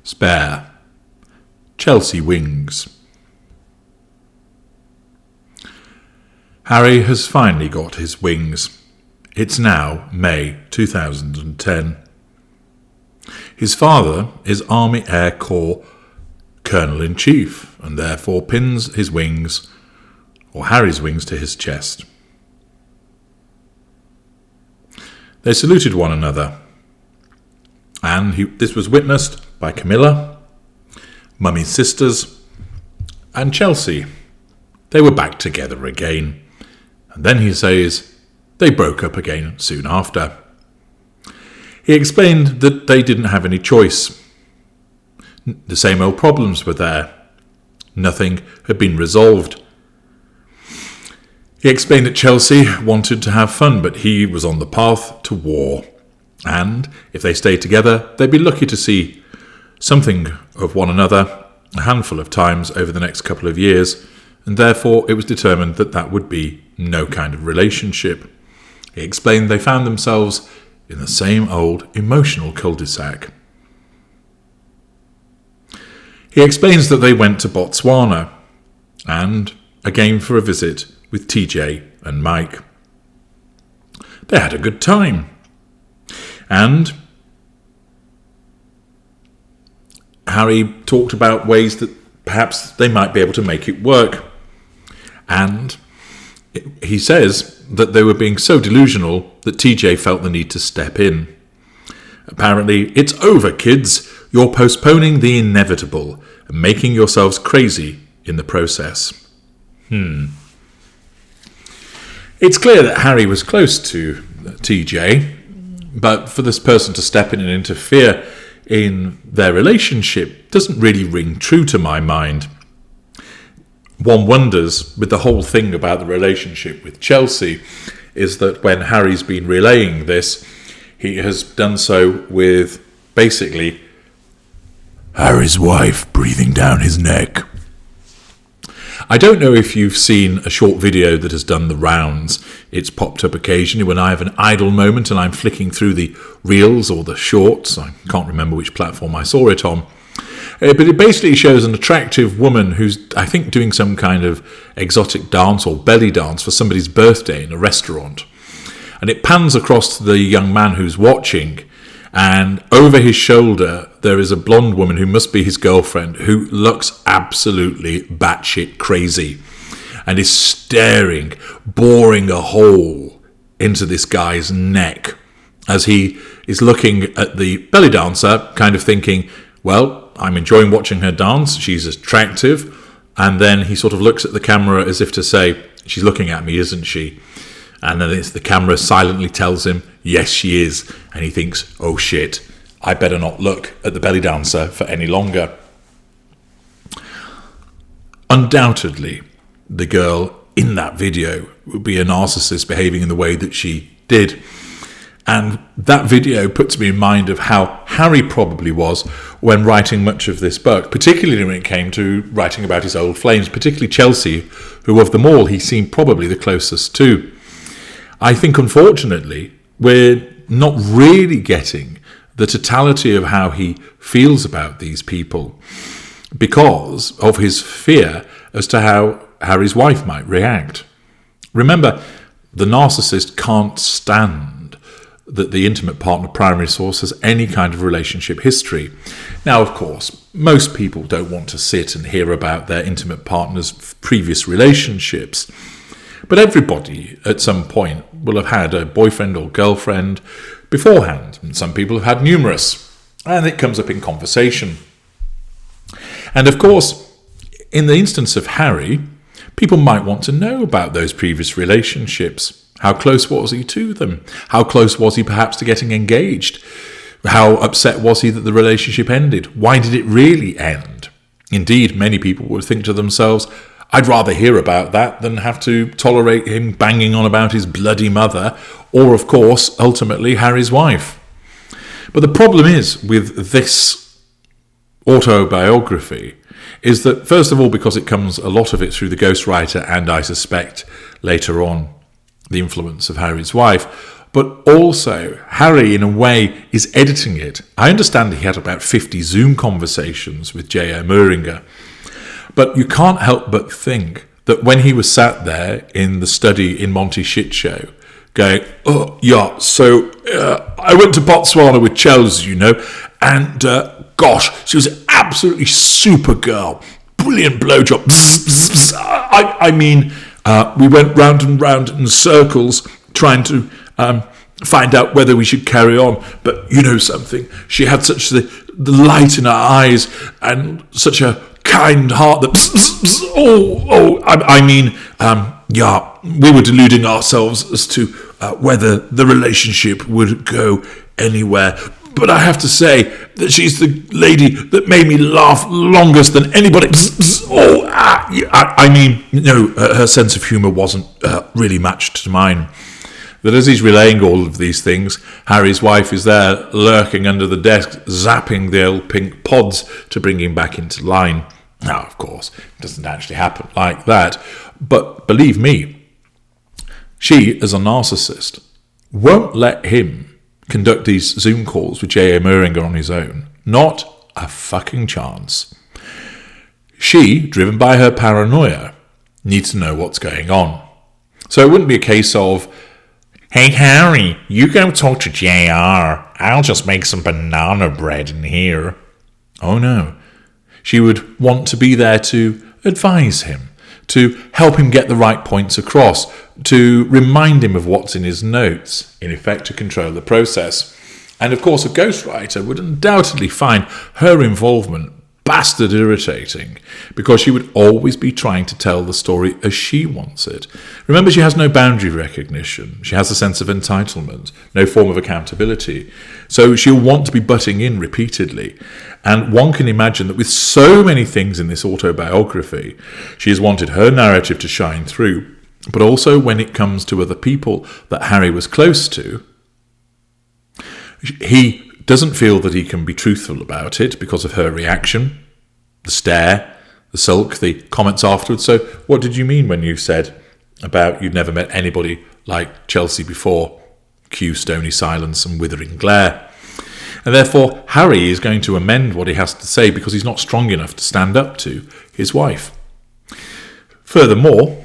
Spare. Chelsy wings. Harry has finally got his wings. It's now May 2010. His father is Army Air Corps Colonel-in-Chief, and therefore pins his wings, or Harry's wings, to his chest. They saluted one another, and this was witnessed by Camilla, Mummy's sisters, and Chelsy. They were back together again, and then he says they broke up again soon after. He explained that they didn't have any choice. The same old problems were there. Nothing had been resolved. He explained that Chelsy wanted to have fun, but he was on the path to war. And if they stayed together, they'd be lucky to see something of one another a handful of times over the next couple of years, and therefore it was determined that that would be no kind of relationship. He explained they found themselves in the same old emotional cul-de-sac. He explains that they went to Botswana, and again for a visit with TJ and Mike. They had a good time, and Harry talked about ways that perhaps they might be able to make it work, and he says that they were being so delusional that TJ felt the need to step in. Apparently, it's over, kids. You're postponing the inevitable and making yourselves crazy in the process. It's clear that Harry was close to TJ, but for this person to step in and interfere in their relationship doesn't really ring true to my mind. One wonders, with the whole thing about the relationship with Chelsy, is that when Harry's been relaying this, he has done so with basically Harry's wife breathing down his neck. I don't know if you've seen a short video that has done the rounds. It's popped up occasionally when I have an idle moment and I'm flicking through the reels or the shorts. I can't remember which platform I saw it on. But it basically shows an attractive woman who's, I think, doing some kind of exotic dance or belly dance for somebody's birthday in a restaurant. And it pans across to the young man who's watching, and over his shoulder there is a blonde woman who must be his girlfriend, who looks absolutely batshit crazy and is staring, boring a hole into this guy's neck as he is looking at the belly dancer, kind of thinking, well, I'm enjoying watching her dance, she's attractive. And then he sort of looks at the camera as if to say, she's looking at me, isn't she? And then the camera silently tells him, yes, she is. And he thinks, oh shit, I better not look at the belly dancer for any longer. Undoubtedly, the girl in that video would be a narcissist behaving in the way that she did. And that video puts me in mind of how Harry probably was when writing much of this book, particularly when it came to writing about his old flames, particularly Chelsy, who of them all he seemed probably the closest to. I think, unfortunately, we're not really getting the totality of how he feels about these people because of his fear as to how Harry's wife might react. Remember, the narcissist can't stand that the intimate partner primary source has any kind of relationship history. Now, of course, most people don't want to sit and hear about their intimate partner's previous relationships, but everybody at some point will have had a boyfriend or girlfriend beforehand, and some people have had numerous, and it comes up in conversation. And of course, in the instance of Harry, people might want to know about those previous relationships. How close was he to them? How close was he perhaps to getting engaged? How upset was he that the relationship ended? Why did it really end? Indeed, many people would think to themselves, I'd rather hear about that than have to tolerate him banging on about his bloody mother, or, of course, ultimately Harry's wife. But the problem is with this autobiography is that, first of all, because it comes a lot of it through the ghostwriter and, I suspect, later on, the influence of Harry's wife, but also Harry, in a way, is editing it. I understand he had about 50 Zoom conversations with J.O. Moehringer, but you can't help but think that when he was sat there in the study in Monty Shit Show, going, oh, yeah, so I went to Botswana with Chelsy, and gosh, she was an absolutely super girl. Brilliant blowjob. I mean, we went round and round in circles trying to find out whether we should carry on. But you know something, she had such the light in her eyes and such a kind heart that yeah, we were deluding ourselves as to whether the relationship would go anywhere. But I have to say that she's the lady that made me laugh longest than anybody. Her sense of humour wasn't really matched to mine. That as he's relaying all of these things, Harry's wife is there lurking under the desk, zapping the old pink pods to bring him back into line. Now, of course, it doesn't actually happen like that. But believe me, she, as a narcissist, won't let him conduct these Zoom calls with J.A. Moehringer on his own. Not a fucking chance. She, driven by her paranoia, needs to know what's going on. So it wouldn't be a case of, hey, Harry, you go talk to JR. I'll just make some banana bread in here. Oh, no. She would want to be there to advise him, to help him get the right points across, to remind him of what's in his notes, in effect to control the process. And of course a ghostwriter would undoubtedly find her involvement bastard irritating, because she would always be trying to tell the story as she wants it. Remember, she has no boundary recognition. She has a sense of entitlement, no form of accountability. So she'll want to be butting in repeatedly. And one can imagine that with so many things in this autobiography, she has wanted her narrative to shine through. But also when it comes to other people that Harry was close to, he doesn't feel that he can be truthful about it because of her reaction, the stare, the sulk, the comments afterwards. So what did you mean when you said about you'd never met anybody like Chelsy before? Cue stony silence and withering glare. And therefore, Harry is going to amend what he has to say because he's not strong enough to stand up to his wife. Furthermore,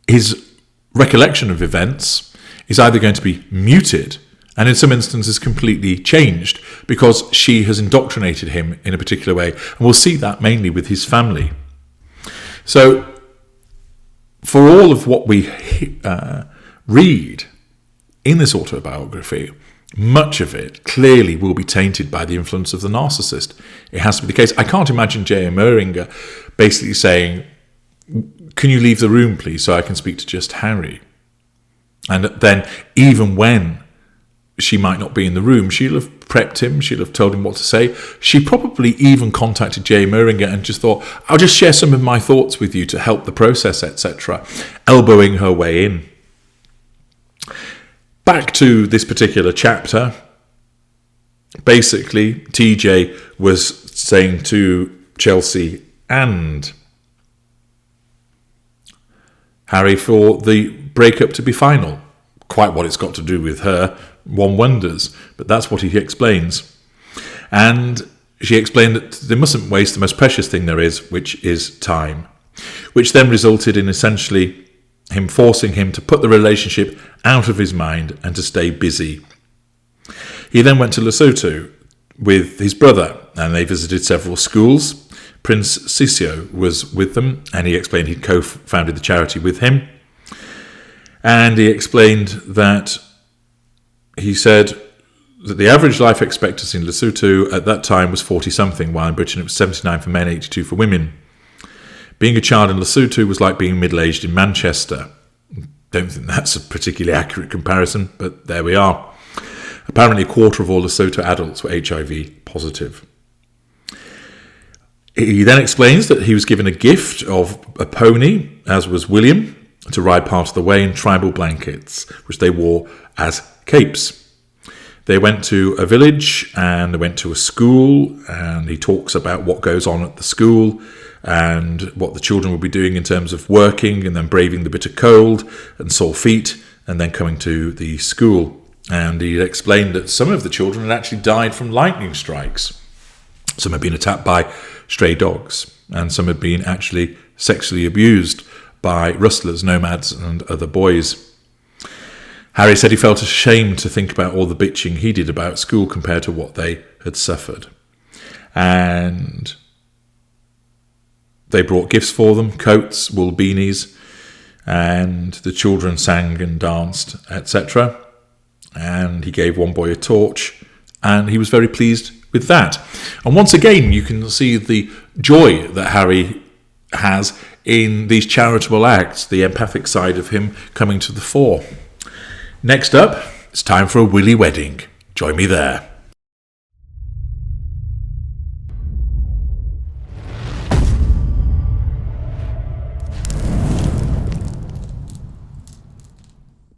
his recollection of events is either going to be muted and in some instances completely changed because she has indoctrinated him in a particular way. And we'll see that mainly with his family. So, for all of what we read in this autobiography, much of it clearly will be tainted by the influence of the narcissist. It has to be the case. I can't imagine J.A. Moehringer basically saying, can you leave the room, please, so I can speak to just Harry? And then, even when she might not be in the room, she'll have prepped him, she'll have told him what to say. She probably even contacted J. Moehringer and just thought, I'll just share some of my thoughts with you to help the process, etc., elbowing her way in. Back to this particular chapter, basically, TJ was saying to Chelsy and Harry for the breakup to be final. Quite what it's got to do with her, one wonders, but that's what he explains. And she explained that they mustn't waste the most precious thing there is, which is time, which then resulted in essentially him forcing him to put the relationship out of his mind and to stay busy. He then went to Lesotho with his brother, and they visited several schools. Prince Sisio was with them, and he explained he'd co-founded the charity with him. And he explained that he said that the average life expectancy in Lesotho at that time was 40-something, while in Britain it was 79 for men, 82 for women. Being a child in Lesotho was like being middle-aged in Manchester. Don't think that's a particularly accurate comparison, but there we are. Apparently a quarter of all Lesotho adults were HIV positive. He then explains that he was given a gift of a pony, as was William, to ride part of the way in tribal blankets, which they wore as capes. They went to a village and they went to a school, and he talks about what goes on at the school and what the children will be doing in terms of working and then braving the bitter cold and sore feet and then coming to the school. And he explained that some of the children had actually died from lightning strikes. Some had been attacked by stray dogs, and some had been actually sexually abused by rustlers, nomads, and other boys. Harry said he felt ashamed to think about all the bitching he did about school compared to what they had suffered. And they brought gifts for them, coats, wool beanies, and the children sang and danced, etc. And he gave one boy a torch, and he was very pleased with that. And once again, you can see the joy that Harry has in these charitable acts, the empathic side of him coming to the fore. Next up, it's time for a Willy wedding. Join me there.